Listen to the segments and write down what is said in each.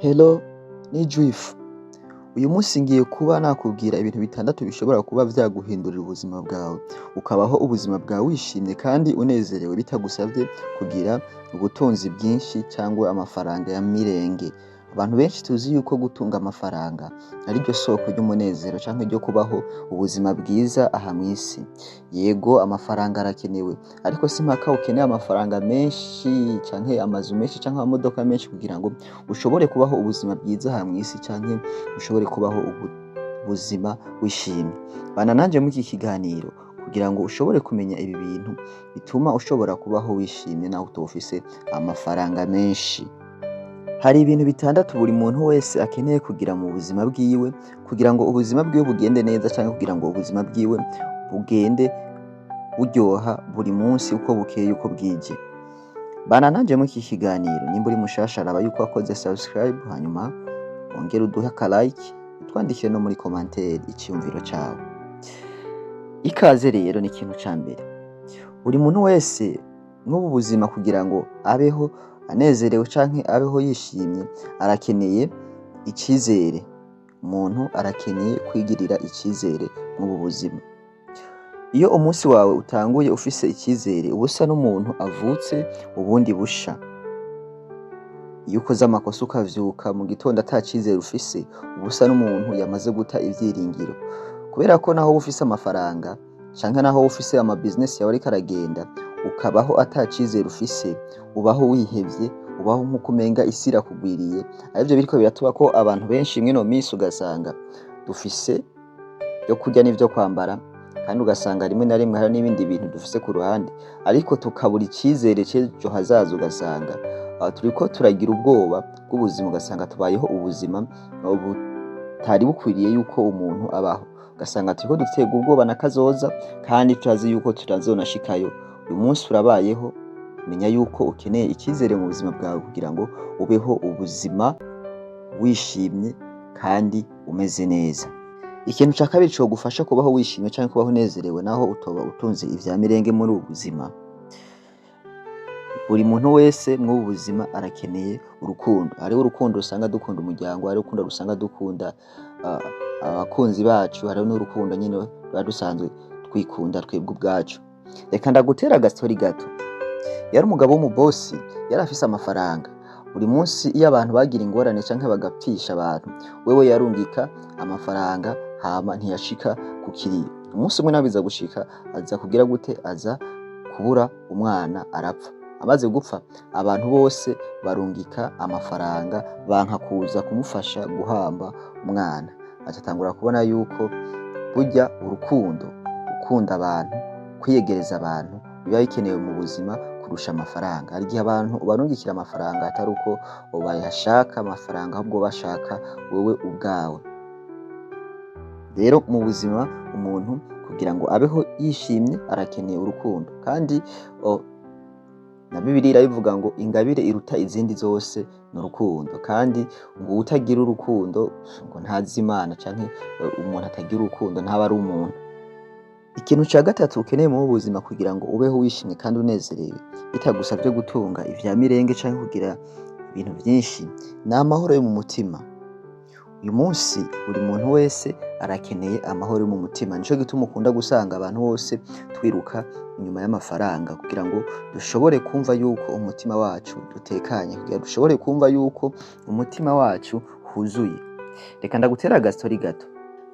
Hello, ni Juifu. Uyu munsi ngiye kuba nakubwira ibintu bitandatu bishobora kuba vyaguhindurira ubuzima bwawe, ukabaho ubuzima bwawe wishimye kandi unezerewe bitagusavye kugira ubutunzi bwinshi cangwa amafaranga ya mirenge. Abantu benshi tuzi yuko gutunga amafaranga ariryo soko ry'umunezero canke ryo kubaho ubuzima bwiza aha mw'isi. Yego amafaranga arakenewe, ariko si mpaka ukeneye amafaranga menshi canke amazu menshi canke amamodoka menshi kugira ngo ushobore kubaho ubuzima bwiza aha mw'isi canke ushobore kubaho ubuzima wishimye. Bana nanje muri iki kiganiro kugira ngo ushobore kumenya ibi bintu bituma ushobora kubaho wishimye naho utoba ufise amafaranga menshi. Hari ibintu bitandatu buri muntu wese akeneye kugira mu buzima bwiwe kugira ngo ubuzima bwiwe bugende neza canke kugira ngo ubuzima bwiwe bugende buryoha buri munsi uko bukeye uko bwije. Bana nanje muri iki kiganiro nimba uri mushasha araba yuko wakoze subscribe, hanyuma wongere uduhe aka like, utwandikire no muri commentaire iciyumviro cawe. Ikaze rero ni ikintu ca mbere. Buri muntu wese mw'ubu buzima kugira ngo abeho anezerewe canke abeho yishimye arakeneye icizere. Umuntu arakeneye kwigirira icizere mw'ubu buzima. Iyo umunsi wawe utanguye ufise icizere uba usa n'umuntu avutse ubundi busha. Iyo ukoze amakosa ukavyuka mu gitondo ata cizere ufise uba usa n'umuntu yamaze guta ivyiringiro. Kubera ko naho ufise amafaranga canke naho ufise ama business yawe ariko aragenda ukabaho ata cizere ufise, ubaho wihevye, ubaho nk'uko umenga isi irakugwiriye. Arivyo biriko biratuma ko abantu benshi mw'ino minsi ugasanga dufise vyo kurya n'ivyo kwambara, kandi ugasanga rimwe na rimwe hari n'ibindi bintu dufise ku ruhande, ariko tukabura icizere c'ejo hazaza. Ugasanga turiko turagira ubwoba bw'ubuzima, ugasanga tubayeho ubuzima butari bukwiriye yuko umuntu abaho. Ugasanga turiko duterwa ubwoba na kazoza kandi turazi yuko tutazonashikayo. Uyu munsi urabayeho, menya yuko ukeneye icizere mu buzima bwawe kugira ngo ubeho ubuzima wishimye kandi umeze neza. Ikintu ca kabiri cogufasha kubaho wishimye canke kubaho unezerewe naho utoba utunze ivya mirenge muri ubu buzima. Buri muntu wese mw'ubu buzima arakeneye urukundo. Hariho urukundo rusanga dukunda umuryango, hariho urukundo rusanga dukunda abakunzi bacu, hariho n'urukundo nyene ruba dusanzwe twikunda twebwe ubwacu. Reka ndagutera agastori gato. Yari umugabo w'umubosi, yari afise amafaranga. Buri munsi iyo abantu bagira ingorane canke bagapfisha abantu, wewe yarungika amafaranga hama ntiyashika ku kiriyo. Umunsi umwe nabiza gushika aza kugira gute, aza kubura umwana arapfa. Amaze gupfa abantu bose barungika amafaranga banka kuza kumufasha guhamba umwana. Atatangura kubona yuko burya urukundo, gukunda abantu, kwiyegereza abantu biba bikenewe mu buzima kurusha amafaranga. Hari igihe abantu ubarungikira amafaranga atari uko bayashaka amafaranga, ahubwo bashaka wewe ubwawe. Rero mu buzima umuntu kugira ngo abeho yishimye arakeneye urukundo, kandi na Bibiliya irabivuga ngo ingabire iruta izindi zose ni urukundo, kandi ngo utagira urukundo ngo ntazi Imana, canke umuntu atagira urukundo ntaba ari umuntu. Ikintu ca gatatu ukeneye mu buzima kugira ngo ubeho wishimye kandi unezerewe bitagusavye gutunga ivya mirenge canke kugira ibintu vyinshi, ni amahoro yo mu mutima. Uyu munsi buri muntu wese arakeneye amahoro yo mu mutima. Nico gituma ukunda gusanga abantu bose twiruka inyuma y'amafaranga kugira ngo dushobore kumva yuko umutima wacu dutekanye, kugira dushobore kumva yuko umutima wacu huzuye. Reka ndagutera agastori gato.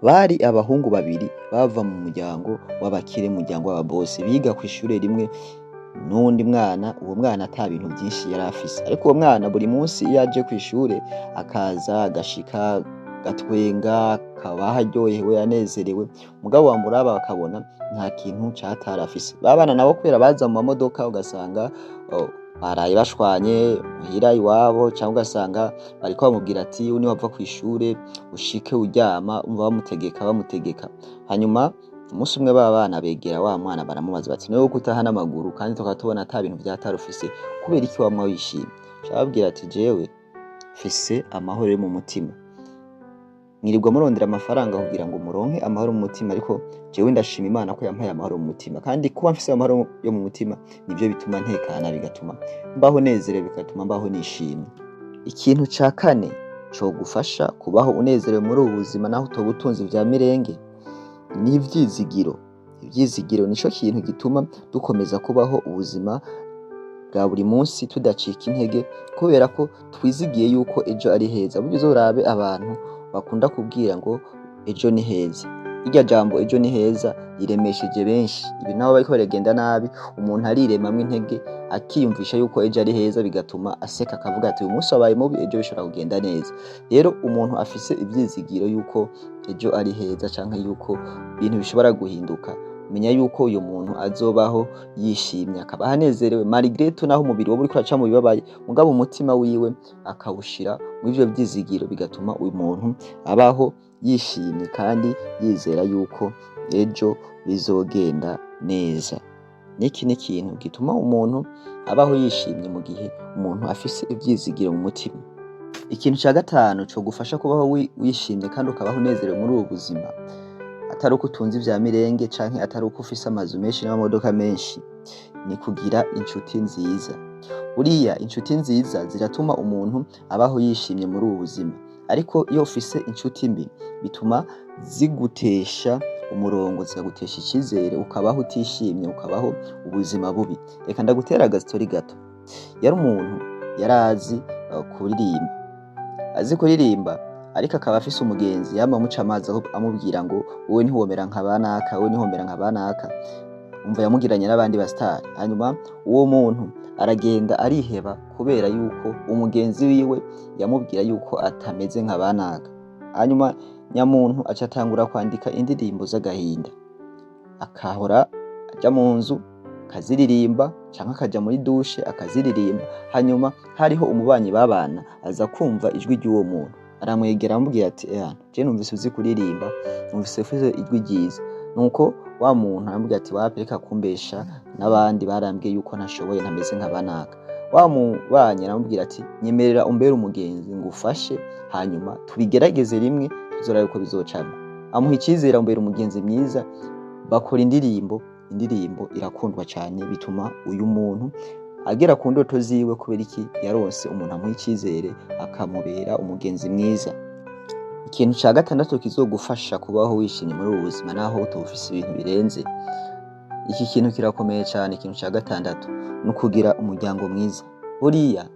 Bari abahungu babiri bava mu muryango w'abakire, muryango w'ababosi, biga kw'ishure rimwe n'uwundi mwana. Uwo mwana ata bintu vyinshi yari afise, ariko uwo mwana buri munsi iyo aje kw'ishure akaza agashika gatwenga, akaba aryohewe yanezerewe. Mugabo wamuraba bakabona nta kintu catari afise. Babana nabo kubera baza mu mamodoka, ugasanga baraye bashwanye muhira iwabo, canke ugasanga bariko bamubwira ati niwava kw'ishure ushike uryama, umva bamutegeka. Hanyuma umunsi umwe bana begera wa mwana baramubaza bati niwe utaha n'amaguru kandi tukaba tubona ata bintu vyatari ufise, kubera iki wama wishimye? Cababwira ati jewe mfise amahoro yo mu mutima. Mwirirwa murondera amafaranga kugira ngo muronke amahoro mu mutima, ariko jewe ndashima Imana ko yampaye amahoro mu mutima, kandi kuba mfise amahoro yo mu mutima nivyo bituma ntekana, bigatuma mbaho nezerewe, bigatuma mbaho nishimye. Ikintu ca kane cogufasha kubaho unezerewe muri ubu buzima naho utoba utunze ivya mirenge? Ni ivyizigiro. Ivyizigiro nico kintu gituma dukomeza kubaho ubuzima bwa buri munsi tudacika intege, kubera ko twizigiye yuko ejo ari heza. Burya uzorabe abantu bakunda kubwira ngo ejo ni heza, irya jambo ejo ni heza riremesheje benshi. Ibi nabo bariko baragenda nabi, umuntu ariremamwo intege akiyumvisha yuko ejo ari heza, bigatuma aseka akavuga ati uyu munsi wabaye mubi, ejo bishobora kugenda neza. Rero umuntu afise ivyizigiro yuko ejo ari heza canke yuko ibintu bishobora guhinduka, menya yuko uyu muntu azobaho yishimye, akabaho anezerewe malgré tout, naho umubiri woba uriko uraca mu bibabaye, mugabo umutima wiwe akawushira mw'ivyo vyizigiro, bigatuma uyu muntu abaho yishimye kandi yizera yuko ejo bizogenda neza. Niki ni ikintu gituma umuntu abaho yishimye mu gihe umuntu afise ivyizigiro mu mutima. Ikintu ca gatanu cogufasha kubaho wishimye kandi ukabaho unezerewe muri ubu buzima, atari uko utunze ivya mirenge canke atari uko ufise amazu menshi n'amamodoka menshi, ni kugira inshuti nziza. Buriya inshuti nziza ziratuma umuntu abaho yishimye muri ubu buzima, ariko iyo ufise inshuti mbi bituma zigutesha umurongo, zikagutesha icizere, ukabaho utishimye, ukabaho ubuzima bubi. Reka ndagutera agastory gato. Yari umuntu yarazi kuririmba, azi kuririmba, ariko akaba afise umugenzi yama amuca amazi amubwira ngo wowe ntiwomera nka banaka, wowe ntiwomera nka banaka. Umva yamugiranye n'abandi basitari. Hanyuma uwo muntu aragenda ariheba kubera yuko umugenzi wiwe yamubwira yuko atameze nka banaka. Hanyuma nyamuntu aca atangura kwandika indirimbo z'agahinda, akahora aja mu nzu akaziririmba canke akaja muri dushe akaziririmba. Hanyuma hariho umubanyi babana aza kumva ijwi ry'uwo muntu, aramwegera amubwira ati je numvise uzi kuririmba, numvise ufise ijwi ryiza. Nuko wa muntu aramubwira ati wapi, reka kumbesha, n'abandi barambwiye yuko ntashoboye, ntameze nka banaka. Wa mubanyi aramubwira ati nyemerera umbere umugenzi ngufashe, hanyuma tubigerageze rimwe tuzorabe uko bizocamwo. Amuha icizere, amumbera umugenzi mwiza, bakora indirimbo irakundwa cane, bituma uyu muntu agera ku ndoto ziwe. Kubera iki? Yaronse umuntu amuha icizere akamubera umugenzi mwiza. Ikintu ca gatandatu kizogufasha kubaho wishimye muri ubu buzima naho utofise ibintu birenze, iki kintu kirakomeye cane. Ikintu ca gatandatu ni ukugira umuryango mwiza. Buriya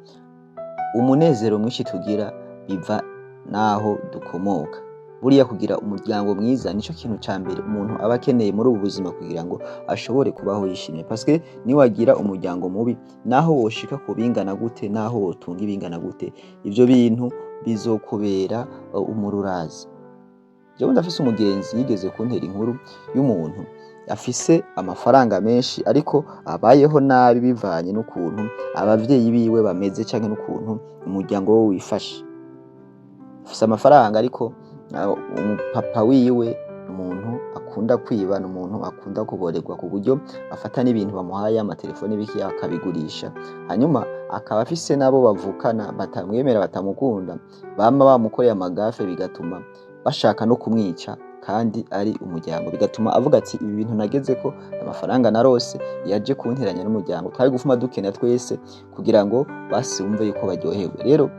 umunezero mwinshi tugira biva naho dukomoka. Buriya kugira umuryango mwiza nico kintu ca mbere umuntu aba akeneye muri ubu buzima kugira ngo ashobore kubaho yishimye, parce que niwagira umuryango mubi, naho woshika ku bingana gute, naho wotunga ibingana gute, ivyo bintu bizokubera umururazi. Jewe ndafise umugenzi yigeze kuntera inkuru y'umuntu afise amafaranga menshi, ariko abayeho nabi bivanye n'ukuntu abavyeyi biwe bameze canke n'ukuntu umuryango we wifashe. Afise amafaranga, ariko papa wiwe umuntu akunda kwiba, n'umuntu akunda kuborerwa, ku buryo afata n'ibintu bamuhaye amatelefone biki akabigurisha. Hanyuma akaba afise nabo bavukana batamwemera, batamukunda, bama bamukoreye amagafe, bigatuma bashaka no kumwica, kandi ari umuryango. Bigatuma avuga ati ibi bintu nagezeko, amafaranga narose yaje kunteranya n'umuryango, twari gufuma dukena twese kugira ngo basi bumve yuko baryohewe. Rero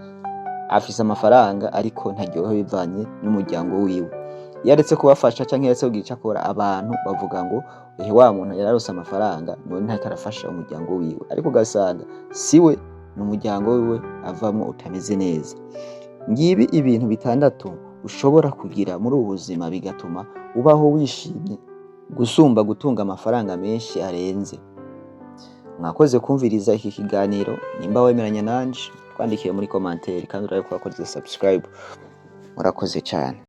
afise amafaranga ariko ntaryohewe bivanye n'umuryango wiwe. Yaretse kubafasha canke yaretse kugira ico akora, abantu bavuga ngo wa muntu yararose amafaranga none ntariko arafasha umuryango wiwe, ariko ugasanga siwe, n'umuryango wiwe avamwo utameze neza. Ngibi ibintu bitandatu ushobora kugira muri ubu buzima bigatuma ubaho wishimye gusumba gutunga amafaranga menshi arenze. Mwakoze kumviriza iki kiganiro. Nimba wemeranya nanje, twandikiye muri commentaire, kandi urabe ko wakoze subscribe. Murakoze cyane.